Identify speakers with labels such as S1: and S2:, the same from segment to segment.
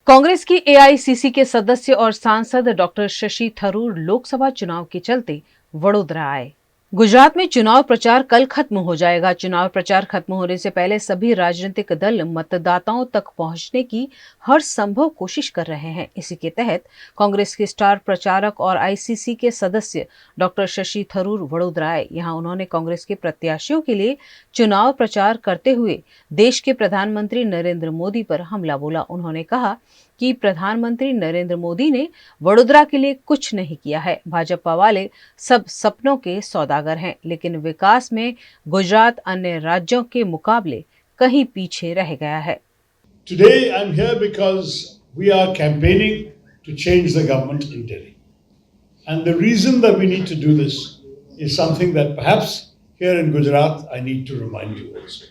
S1: कांग्रेस की एआईसीसी के सदस्य और सांसद डॉक्टर शशि थरूर लोकसभा चुनाव के चलते वडोदरा आए। गुजरात में चुनाव प्रचार कल खत्म हो जाएगा। चुनाव प्रचार खत्म होने से पहले सभी राजनीतिक दल मतदाताओं तक पहुंचने की हर संभव कोशिश कर रहे हैं। इसी के तहत कांग्रेस के स्टार प्रचारक और आईसीसी के सदस्य डॉक्टर शशि थरूर वडोदरा आए। यहां उन्होंने कांग्रेस के प्रत्याशियों के लिए चुनाव प्रचार करते हुए देश के प्रधानमंत्री नरेंद्र मोदी पर हमला बोला। उन्होंने कहा कि प्रधानमंत्री नरेंद्र मोदी ने वडोदरा के लिए कुछ नहीं किया है। भाजपा वाले सब सपनों के सौदागर हैं, लेकिन विकास में गुजरात अन्य राज्यों के मुकाबले कहीं पीछे रह गया है।
S2: Today I'm here because we are campaigning to change the government in Delhi. And the reason that we need to do this is something that perhaps here in Gujarat I need to remind you also.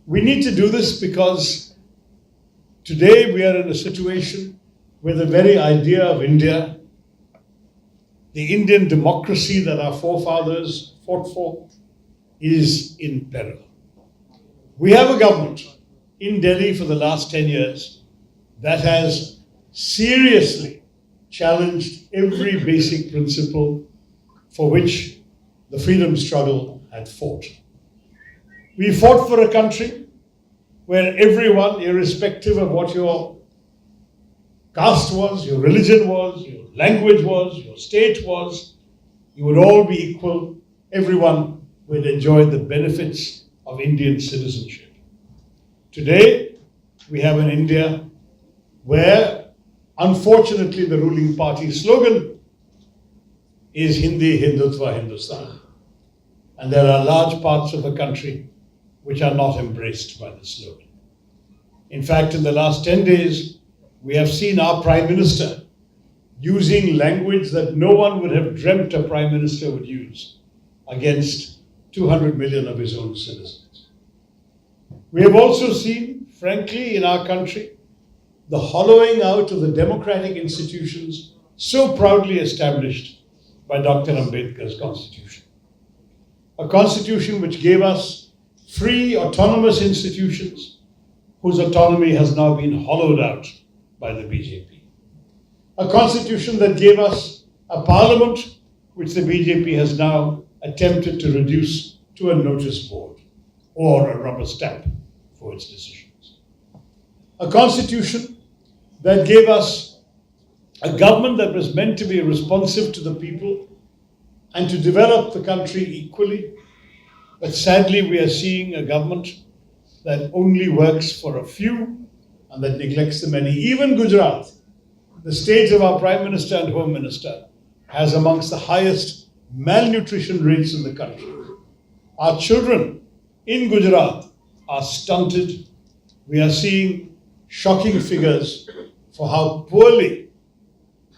S2: We need to do this because today we are in a situation where the very idea of India, the Indian democracy that our forefathers fought for, is in peril. We have a government in Delhi for the last 10 years that has seriously challenged every basic principle for which the freedom struggle had fought. We fought for a country where everyone, irrespective of what your caste was, your religion was, your language was, your state was, you would all be equal. Everyone would enjoy the benefits of Indian citizenship. Today, we have an India where, unfortunately, the ruling party slogan is Hindi, Hindutva, Hindustan. And there are large parts of the country which are not embraced by the slogan. In fact, in the last 10 days, we have seen our Prime Minister using language that no one would have dreamt a Prime Minister would use against 200 million of his own citizens. We have also seen, frankly, in our country, the hollowing out of the democratic institutions so proudly established by Dr. Ambedkar's Constitution. A constitution which gave us free, autonomous institutions whose autonomy has now been hollowed out by the BJP. A constitution that gave us a parliament which the BJP has now attempted to reduce to a notice board or a rubber stamp for its decisions. A constitution that gave us a government that was meant to be responsive to the people and to develop the country equally. But sadly, we are seeing a government that only works for a few and that neglects the many. Even Gujarat, the state of our Prime Minister and Home Minister, has amongst the highest malnutrition rates in the country. Our children in Gujarat are stunted. We are seeing shocking figures for how poorly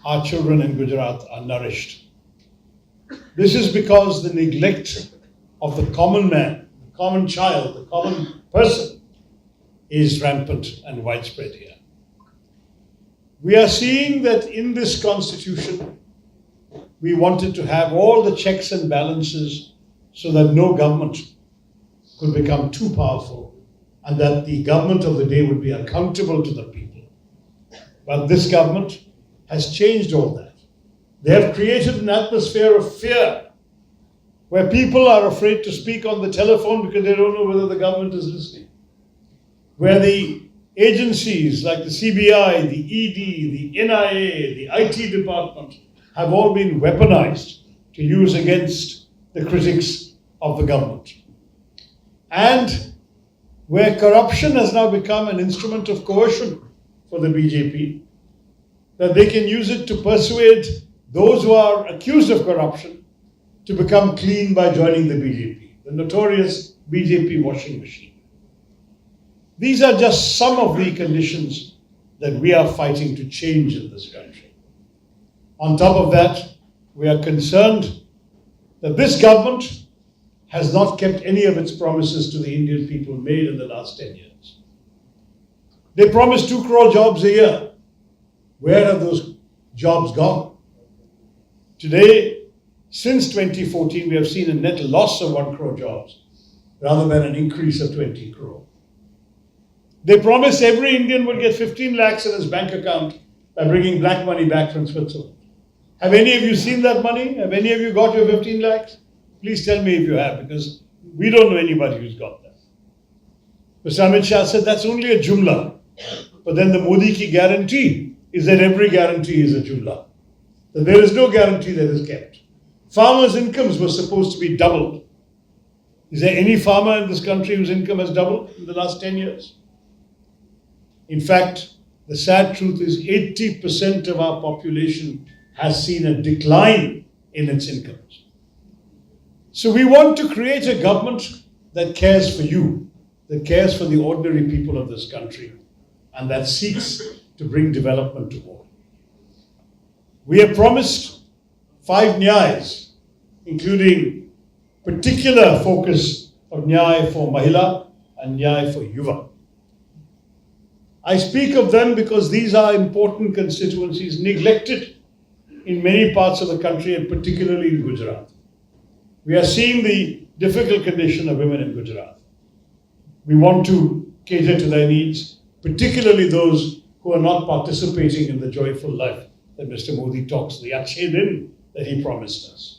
S2: our children in Gujarat are nourished. This is because the neglect of the common man, the common child, the common person is rampant and widespread here. We are seeing that in this constitution, we wanted to have all the checks and balances so that no government could become too powerful and that the government of the day would be accountable to the people. But this government has changed all that. They have created an atmosphere of fear where people are afraid to speak on the telephone because they don't know whether the government is listening. Where the agencies like the CBI, the ED, the NIA, the IT department have all been weaponized to use against the critics of the government. And where corruption has now become an instrument of coercion for the BJP, that they can use it to persuade those who are accused of corruption to become clean by joining the BJP, the notorious BJP washing machine. These are just some of the conditions that we are fighting to change in this country. On top of that, we are concerned that this government has not kept any of its promises to the Indian people made in the last 10 years. They promised 2 crore jobs a year. Where have those jobs gone? Today, since 2014, we have seen a net loss of 1 crore jobs rather than an increase of 20 crore. They promised every Indian would get 15 lakhs in his bank account by bringing black money back from Switzerland. Have any of you seen that money? Have any of you got your 15 lakhs? Please tell me if you have, because we don't know anybody who's got that. Mr. Amit Shah said that's only a jumla. But then the Modi ki guarantee is that every guarantee is a jumla. That there is no guarantee that is kept. Farmers' incomes were supposed to be doubled. Is there any farmer in this country whose income has doubled in the last 10 years? In fact, the sad truth is 80% of our population has seen a decline in its incomes. So we want to create a government that cares for you, that cares for the ordinary people of this country, and that seeks to bring development to all. We have promised 5 Nyayas, including particular focus of Nyay for Mahila and Nyay for Yuva. I speak of them because these are important constituencies neglected in many parts of the country, and particularly in Gujarat. We are seeing the difficult condition of women in Gujarat. We want to cater to their needs, particularly those who are not participating in the joyful life that Mr. Modi talks, the Achhe Din that he promised us.